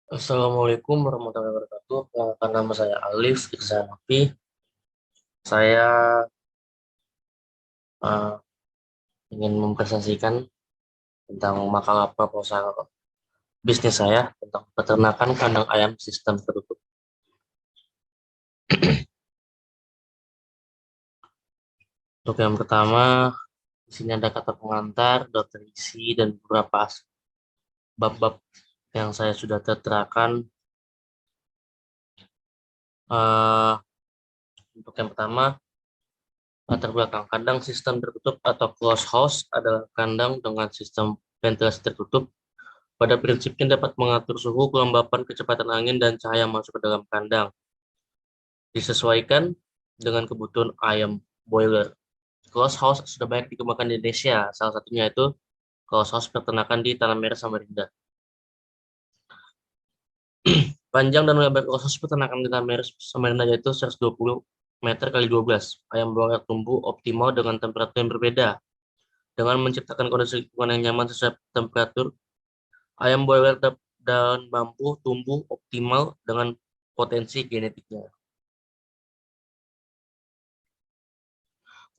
Assalamualaikum warahmatullahi wabarakatuh. Perkenalkan nama saya Alif Irzanafi. Saya eh, ingin mempresentasikan tentang makalah proposal bisnis saya tentang peternakan kandang ayam sistem tertutup. Untuk yang pertama, di sini ada kata pengantar, daftar isi, dan beberapa bab-bab yang saya sudah terterakan. Eh, untuk yang pertama, latar belakang kandang sistem tertutup atau closed house adalah kandang dengan sistem ventilasi tertutup. Pada prinsipnya dapat mengatur suhu, kelembapan, kecepatan angin, dan cahaya masuk ke dalam kandang. Disesuaikan dengan kebutuhan ayam boiler. Closed house sudah banyak dikembangkan di Indonesia. Salah satunya itu closed house peternakan di Tanah Merah, Samarinda. Panjang dan lebar closed house peternakan di Tanah Merah, Samarinda yaitu 120 meter kali 12. Ayam boiler tumbuh optimal dengan temperatur yang berbeda. Dengan menciptakan kondisi lingkungan yang nyaman sesuai temperatur, ayam boiler dan mampu tumbuh optimal dengan potensi genetiknya.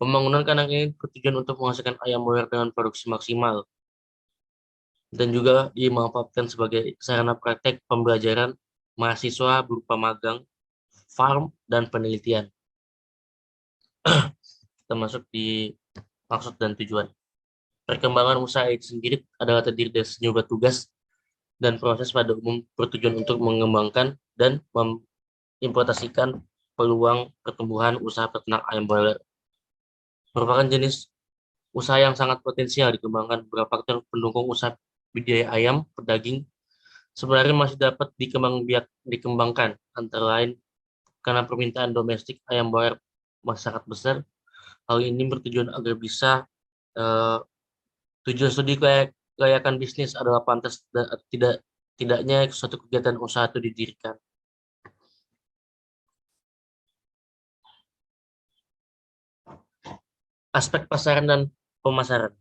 Pembangunan kandang ini bertujuan untuk menghasilkan ayam boiler dengan produksi maksimal dan juga dimanfaatkan sebagai sarana praktek pembelajaran mahasiswa berupa magang, farm, dan penelitian, termasuk di maksud dan tujuan. Perkembangan usaha itu sendiri adalah terdiri dari sejumlah tugas dan proses pada umum bertujuan untuk mengembangkan dan mengimplementasikan peluang pertumbuhan usaha peternak ayam boiler. Merupakan jenis usaha yang sangat potensial dikembangkan. Beberapa faktor pendukung usaha budidaya ayam pedaging sebenarnya masih dapat dikembangkan, antara lain karena permintaan domestik ayam boer masyarakat besar. Hal ini bertujuan agar bisa eh, tujuan studi kelayakan bisnis adalah pantas dan tidaknya suatu kegiatan usaha itu didirikan. Aspek pasaran dan pemasaran.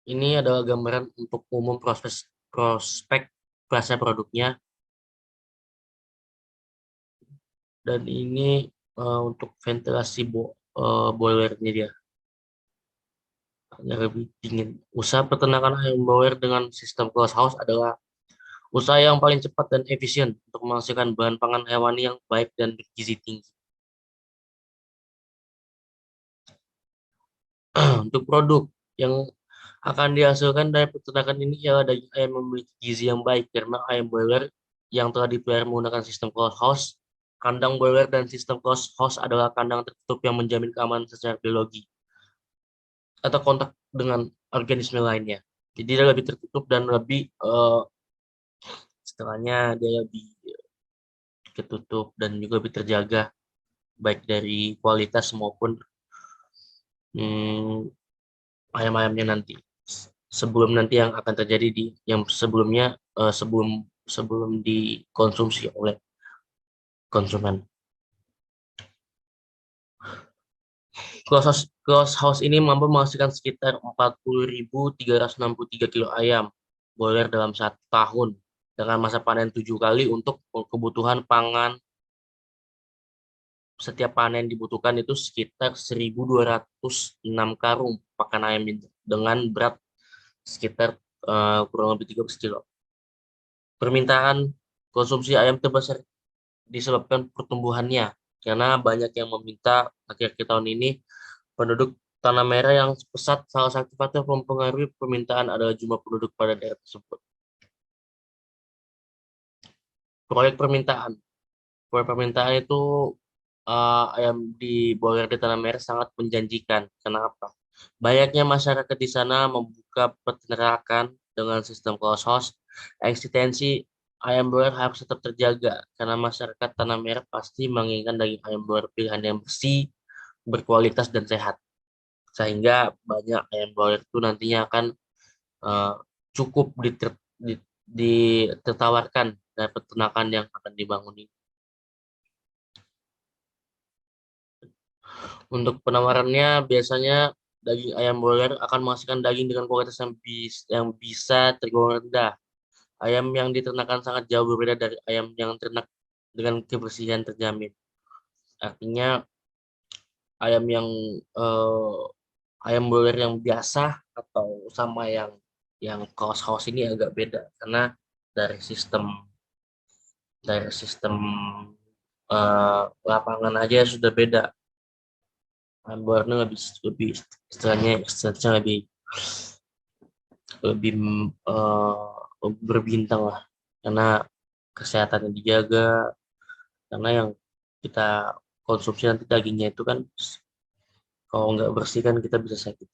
Ini adalah gambaran untuk umum prospek pasar produknya, dan ini untuk ventilasi boilernya dia agar lebih dingin. Usaha peternakan ayam boiler dengan sistem closed house adalah usaha yang paling cepat dan efisien untuk menghasilkan bahan pangan hewani yang baik dan bergizi tinggi. Untuk produk yang akan dihasilkan dari peternakan ini ialah daging ayam memiliki gizi yang baik karena ayam boiler yang telah dipelihara menggunakan sistem closed house. Kandang boiler dan sistem closed house adalah kandang tertutup yang menjamin keamanan secara biologi atau kontak dengan organisme lainnya. Jadi dia lebih tertutup dan lebih istilahnya dia lebih ketutup dan juga lebih terjaga baik dari kualitas maupun hmm, ayam-ayamnya nanti sebelum nanti yang akan terjadi di yang sebelumnya sebelum sebelum dikonsumsi oleh konsumen. Close house ini mampu menghasilkan sekitar 40.363 kilo ayam boiler dalam 1 tahun dengan masa panen 7 kali untuk kebutuhan pangan. Setiap panen dibutuhkan itu sekitar 1.206 karung pakan ayam dengan berat sekitar kurang lebih 13 kilo. Permintaan konsumsi ayam terbesar disebabkan pertumbuhannya, karena banyak yang meminta. Akhir-akhir tahun ini penduduk Tanah Merah yang pesat, salah satu faktor mempengaruhi permintaan adalah jumlah penduduk pada daerah tersebut. Proyek permintaan. Proyek permintaan itu ayam di Boyolali di Tanah Merah sangat menjanjikan. Kenapa? Banyaknya masyarakat di sana membuka peternakan dengan sistem closed house. Eksistensi ayam boer harus tetap terjaga karena masyarakat Tanah Merah pasti menginginkan daging ayam boer pilihan yang bersih, berkualitas dan sehat. Sehingga banyak ayam boer itu nantinya akan eh, cukup ditertawarkan dari peternakan yang akan dibangun ini. Untuk penawarannya biasanya daging ayam boiler akan menghasilkan daging dengan kualitas yang bisa tergolong rendah Ayam yang diternakan sangat jauh berbeda dari ayam yang ternak dengan kebersihan terjamin. Artinya ayam yang eh, ayam broiler yang biasa atau sama yang kaos-kaos ini agak beda karena dari sistem dari sistem lapangan aja sudah beda. Ayam broiler lebih lebih istilahnya lebih lebih berbintang lah karena kesehatannya dijaga karena yang kita konsumsi nanti dagingnya itu kan kalau nggak bersih kan kita bisa sakit.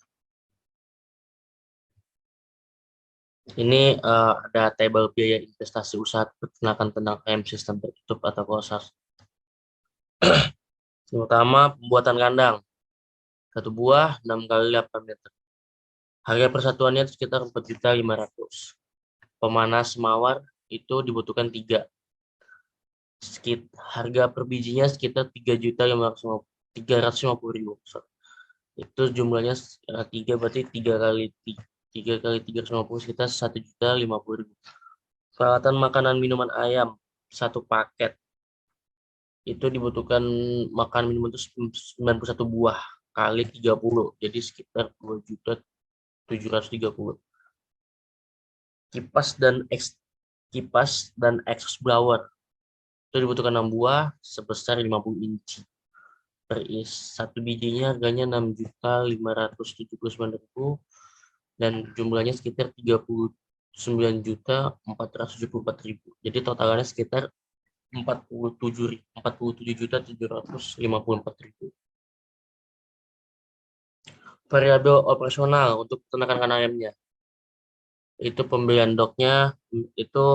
Ini ada tabel biaya investasi usaha peternakan tentang ayam sistem tertutup atau closed. Yang pertama pembuatan kandang satu buah 6 kali 8 meter. Harga persatuannya sekitar 4.500.000. Pemanas mawar itu dibutuhkan 3. Harga per bijinya sekitar 3.350.000. Itu jumlahnya 3 berarti 3 kali 350 sekitar 1.050.000. Peralatan makanan minuman ayam satu paket itu dibutuhkan makan minuman itu 91 buah kali 30 jadi sekitar 2.730.000. Kipas dan exhaust blower itu dibutuhkan 6 buah sebesar 50 inci. Satu bijinya harganya 6.579.000 dan jumlahnya sekitar 39.474.000. Jadi totalnya sekitar 47.754.000. Variabel operasional untuk peternakan ayamnya itu pembelian doknya itu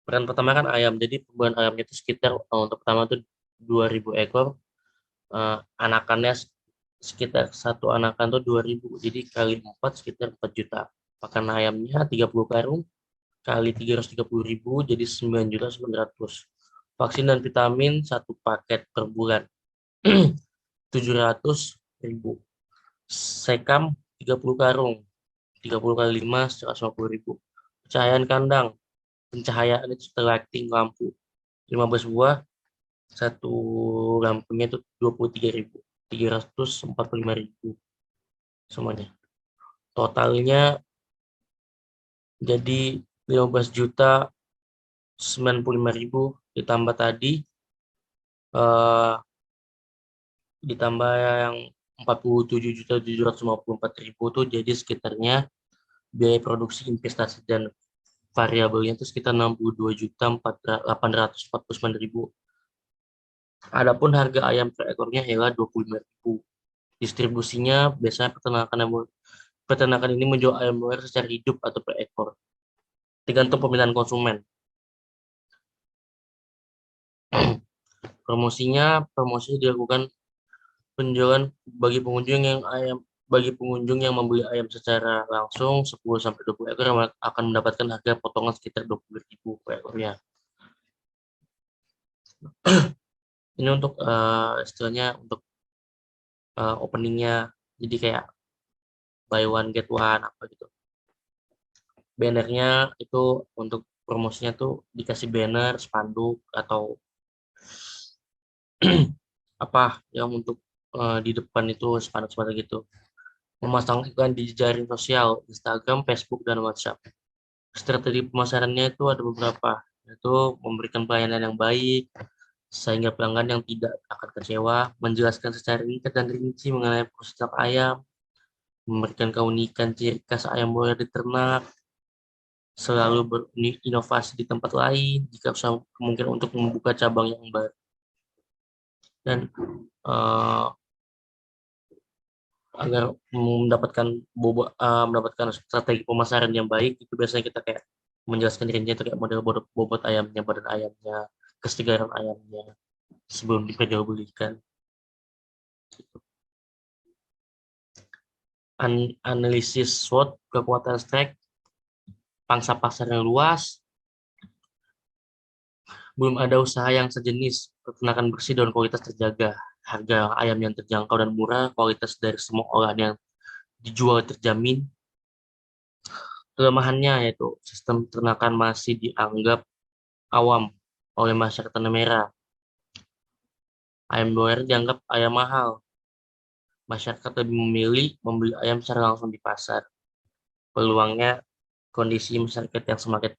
peran pertama kan ayam. Jadi pembelian ayamnya itu sekitar untuk pertama itu 2.000 ekor. Anakannya sekitar satu anakan tuh 2.000. Jadi kali 4 sekitar 4 juta. Pakan ayamnya 30 karung kali 330.000 jadi 9.900.000. Vaksin dan vitamin satu paket per bulan 700.000. Sekam 30 karung 30 kali 5 150.000. Pencahayaan kandang pencahayaan itu lighting lampu 15 buah satu lampunya itu 23.345.000 semuanya. Totalnya jadi 15.095.000 ditambah tadi eh, ditambah yang 47.754.000 tuh jadi sekitarnya biaya produksi investasi dan variabelnya itu sekitar 62.849.000. Adapun harga ayam per ekornya ialah 25.000. Distribusinya biasanya peternakan ini menjual ayam broiler secara hidup atau per ekor, tergantung peminat konsumen. Promosi dilakukan penjualan bagi pengunjung yang membeli ayam secara langsung 10 sampai 20 ekor akan mendapatkan harga potongan sekitar 20.000 per ekornya. Ini untuk istilahnya untuk openingnya, jadi kayak buy one get one apa gitu. Bannernya itu untuk promosinya tuh dikasih banner, spanduk atau apa yang untuk di depan itu spanduk-spanduk gitu. Memasang iklan di jaring sosial, Instagram, Facebook, dan WhatsApp. Strategi pemasarannya itu ada beberapa, yaitu memberikan pelayanan yang baik, sehingga pelanggan yang tidak akan kecewa, menjelaskan secara ringkas dan rinci mengenai proses ayam, memberikan keunikan ciri khas ayam broiler di ternak, selalu berinovasi di tempat lain jika kemungkinan untuk membuka cabang yang baru. Dan agar mendapatkan strategi pemasaran yang baik itu biasanya kita kayak menjelaskan dirinya itu kayak model bobot ayamnya, badan ayamnya, kesegaran ayamnya sebelum diperjualbelikan. Analisis SWOT, kekuatan strike, pangsa pasar yang luas, belum ada usaha yang sejenis, peternakan bersih dan kualitas terjaga, harga ayam yang terjangkau dan murah, kualitas dari semua olahan yang dijual terjamin, Kelemahannya yaitu sistem peternakan masih dianggap awam oleh masyarakat tanah merah. Ayam broiler dianggap ayam mahal. Masyarakat lebih memilih membeli ayam secara langsung di pasar. Peluangnya kondisi masyarakat yang semakin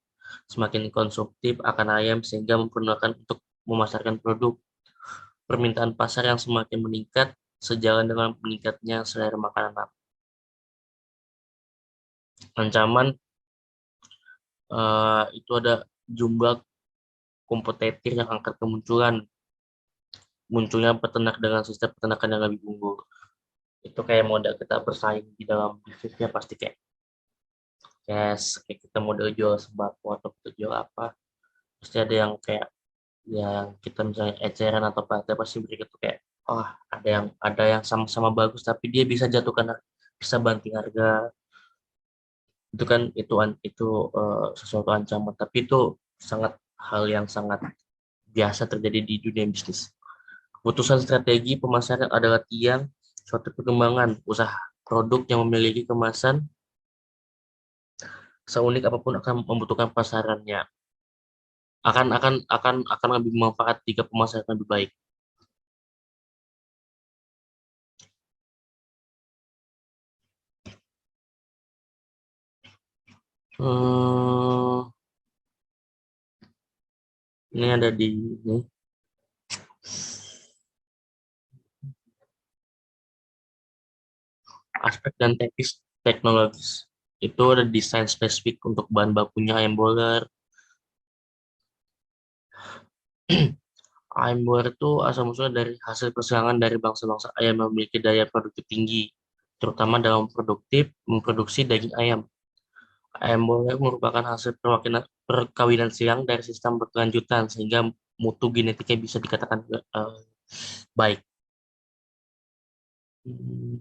semakin konsumtif akan ayam sehingga mempergunakan untuk memasarkan produk. Permintaan pasar yang semakin meningkat sejalan dengan meningkatnya selera makanan. Ancaman itu ada jumlah kompetitor yang angkat kemunculan, munculnya peternak dengan sistem peternakan yang lebih unggul. Itu kayak modal kita bersaing di dalam bisnisnya pasti kayak kayak kita modal jual sembako atau kita jual apa, pasti ada yang kayak yang kita misalnya eceran atau apa, pasti mereka tuh kayak oh ada yang sama-sama bagus tapi dia bisa jatuhkan bisa banting harga. Itu kan itu sesuatu ancaman, tapi itu sangat hal yang sangat biasa terjadi di dunia bisnis. Keputusan strategi pemasaran adalah tiang suatu perkembangan usaha. Produk yang memiliki kemasan seunik apapun akan membutuhkan pasarannya. Akan lebih bermanfaat jika pemasaran lebih baik. Hmm, ini ada di ini aspek dan teknis teknologis. Itu ada desain spesifik untuk bahan bakunya ayam boiler. Ayam boiler itu asal musulnya dari hasil persilangan dari bangsa-bangsa ayam yang memiliki daya produktif tinggi, terutama dalam memproduksi daging ayam. Ayam boiler merupakan hasil perkawinan silang dari sistem berkelanjutan sehingga mutu genetiknya bisa dikatakan baik. Hmm,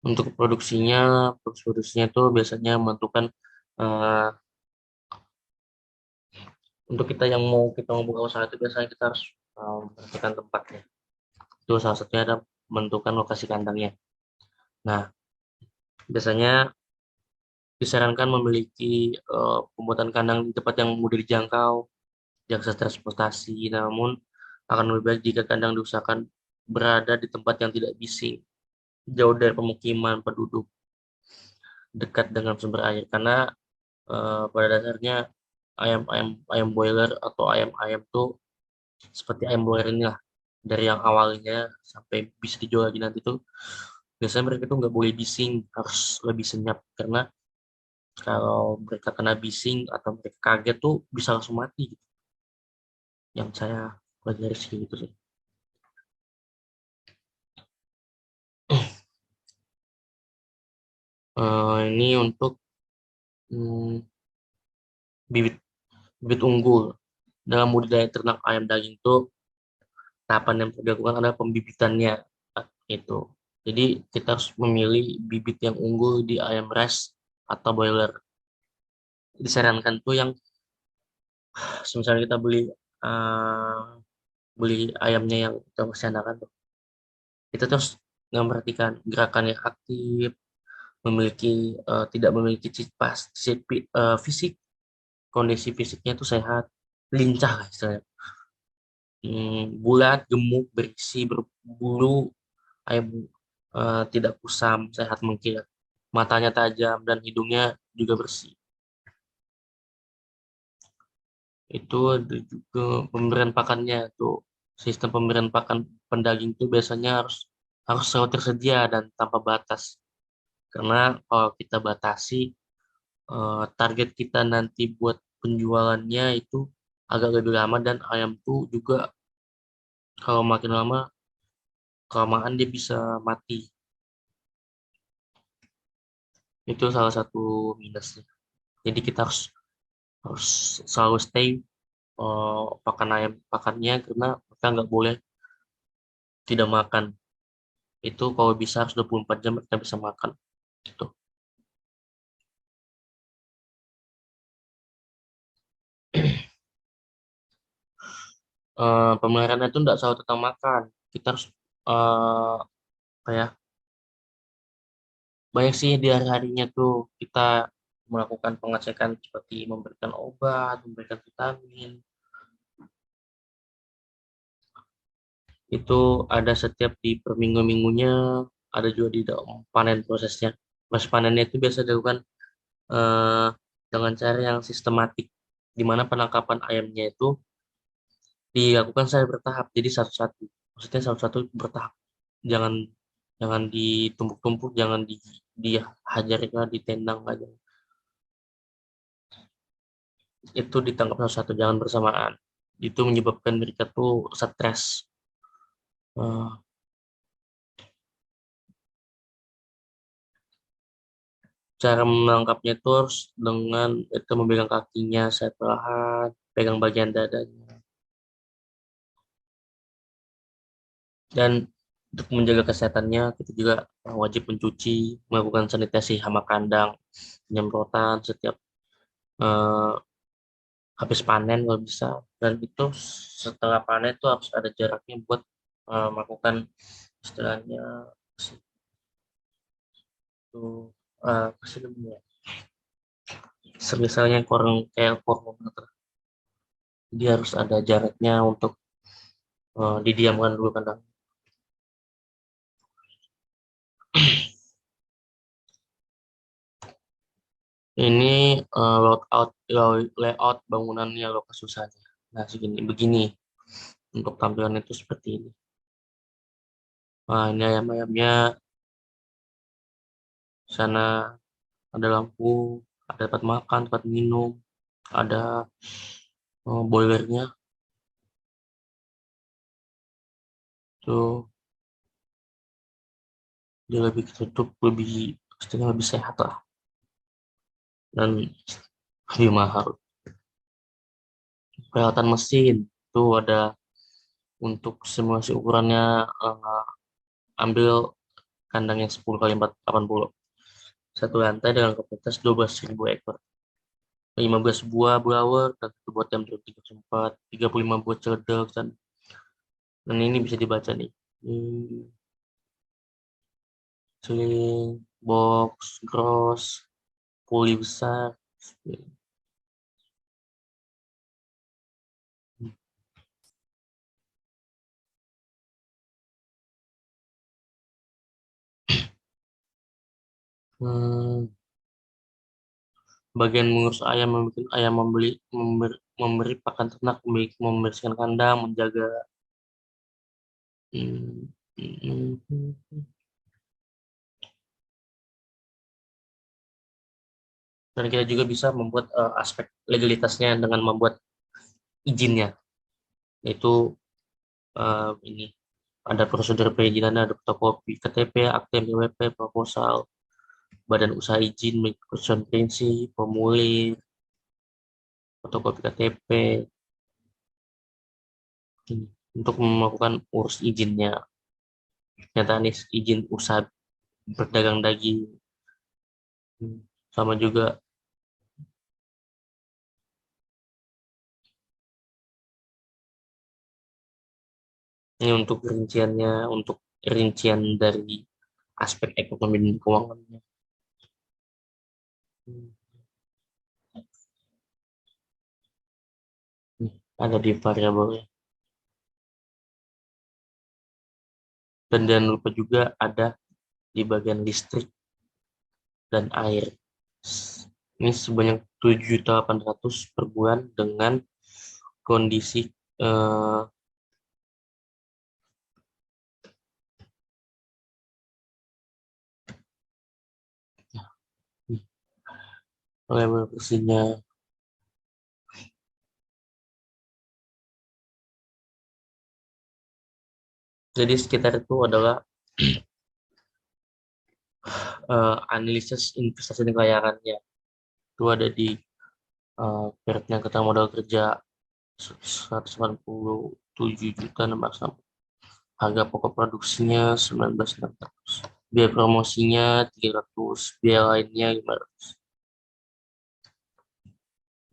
Untuk produksinya itu biasanya menentukan eh, untuk kita mau buka usaha itu biasanya kita harus menentukan tempatnya. Itu salah satunya ada menentukan lokasi kandangnya. Nah, biasanya disarankan memiliki pembuatan kandang di tempat yang mudah dijangkau, diakses transportasi, namun akan lebih baik jika kandang diusahakan berada di tempat yang tidak bising, jauh dari pemukiman penduduk, dekat dengan sumber air. Karena pada dasarnya ayam boiler atau ayam-ayam tuh seperti ayam boiler ini lah, dari yang awalnya sampai bisa dijual lagi nanti tuh biasanya mereka tuh nggak boleh bising, harus lebih senyap karena kalau mereka kena bising atau mereka kaget tuh bisa langsung mati gitu. Yang saya pelajari sih gitu sih. Ini untuk hmm, bibit bibit unggul dalam budidaya ternak ayam daging itu tahapan yang perlu dilakukan adalah pembibitannya itu. Jadi kita harus memilih bibit yang unggul di ayam res atau boiler. Disarankan tuh yang misalnya kita uh, beli ayamnya yang kita persyaratkan tuh, kita terus memperhatikan gerakan yang aktif, tidak memiliki fisik, kondisi fisiknya itu sehat, lincah lah istilahnya. Bulat, gemuk, berisi, berbulu, ayam tidak kusam, sehat mengkilat, matanya tajam dan hidungnya juga bersih. Itu ada juga pemberian pakannya tuh. Sistem pemberian pakan pendaging itu biasanya harus harus selalu tersedia dan tanpa batas. Karena kalau kita batasi target kita nanti buat penjualannya itu agak lebih lama dan ayam tuh juga kalau makin lama kelamaan dia bisa mati. Itu salah satu minusnya. Jadi kita harus harus selalu stay pakannya karena kita nggak boleh tidak makan. Itu kalau bisa harus 24 jam kita bisa makan. Gitu. Pemeliharaan itu nggak selalu tentang makan. Kita harus apa ya? banyak sih di hari-harinya tuh kita melakukan pengecekan seperti memberikan obat, memberikan vitamin. Itu ada setiap di per minggu-minggunya, ada juga di dalam panen prosesnya. Proses panennya itu biasa dilakukan eh, dengan cara yang sistematik, di mana penangkapan ayamnya itu dilakukan secara bertahap. Jadi satu-satu, maksudnya satu-satu bertahap. Jangan jangan ditumpuk-tumpuk, jangan dihajar ditendang aja. Itu ditangkap satu-satu, jangan bersamaan. Itu menyebabkan mereka tuh stres. Eh, Cara menangkapnya itu harus dengan itu memegang kakinya saya perlahan, pegang bagian dadanya. Dan untuk menjaga kesehatannya, kita juga wajib mencuci, melakukan sanitasi hama kandang, penyemprotan setiap eh, habis panen kalau bisa. Dan itu setelah panen itu harus ada jaraknya buat melakukan istilahnya itu apa sih namanya? Semisalnya kurang kayak termometer, dia harus ada jaraknya untuk didiamkan dulu kandang. Ini layout bangunannya, lokasi usahanya. Nah, segini begini untuk tampilan itu seperti ini. Nah, ini ayam-ayamnya, sana ada lampu, ada tempat makan, tempat minum, ada boilernya tuh, dia lebih tertutup, lebih istilahnya lebih sehat lah, dan lebih mahal. Peralatan mesin tuh ada untuk simulasi ukurannya, eh, ambil kandang yang 10 kali 480, satu lantai dengan kapasitas 12.000 ekor, 15 buah blower dan satu buat jam 3 35 buah celedak, dan ini bisa dibaca nih. Hmm, Celing, box, gross, puli besar. Hmm, Bagian mengurus ayam, membuat ayam memberi pakan ternak, membersihkan kandang, menjaga. Hmm, hmm, hmm, hmm. Dan kita juga bisa membuat aspek legalitasnya dengan membuat izinnya, yaitu ini ada prosedur perizinan, ada fotokopi KTP, akte NPWP, proposal, badan usaha izin, mengikuti prinsip, formulir, fotokopi KTP, ini untuk melakukan urus izinnya, nyata nih izin usaha berdagang daging. Sama juga ini untuk rinciannya, untuk rincian dari aspek ekonomi dan keuangannya. Hmm, ada di variabelnya. Dan jangan lupa juga ada di bagian listrik dan air. Ini sebanyak 7.800 per bulan dengan kondisi eh, level bersihnya. Jadi sekitar itu adalah analisis investasi dan kelayakannya. Itu ada di peritnya kita modal kerja 187.600. Harga pokok produksinya 19.600. Biaya promosinya 300, biaya lainnya 500.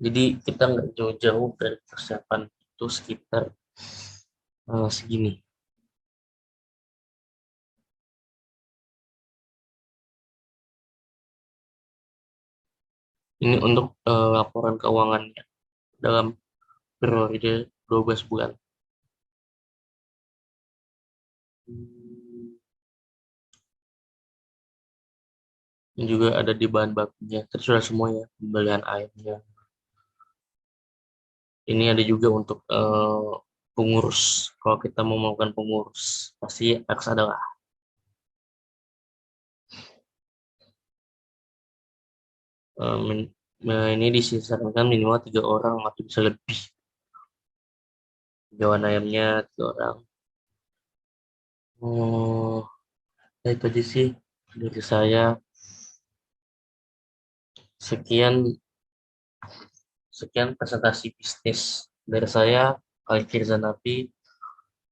Jadi kita nggak jauh-jauh dari persiapan itu sekitar segini. Ini untuk laporan keuangannya dalam periode 12 bulan. Hmm, Ini juga ada di bahan bakunya. Tersudah semua ya, pembelian airnya. Ini ada juga untuk pengurus. Kalau kita mau melakukan pengurus, pasti harus ada lah. Ini disarankan minimal 3 orang atau bisa lebih. Jawan ayamnya 3 orang. Oh, ya itu aja sih dari saya. Sekian sekian presentasi bisnis dari saya, Alif Zanapi.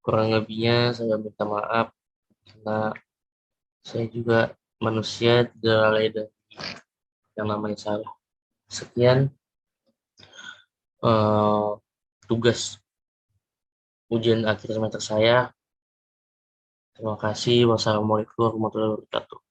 Kurang lebihnya saya minta maaf karena saya juga manusia tidak lalai dari yang namanya salah. Sekian eh, tugas ujian akhir semester saya. Terima kasih. Wassalamualaikum warahmatullahi wabarakatuh.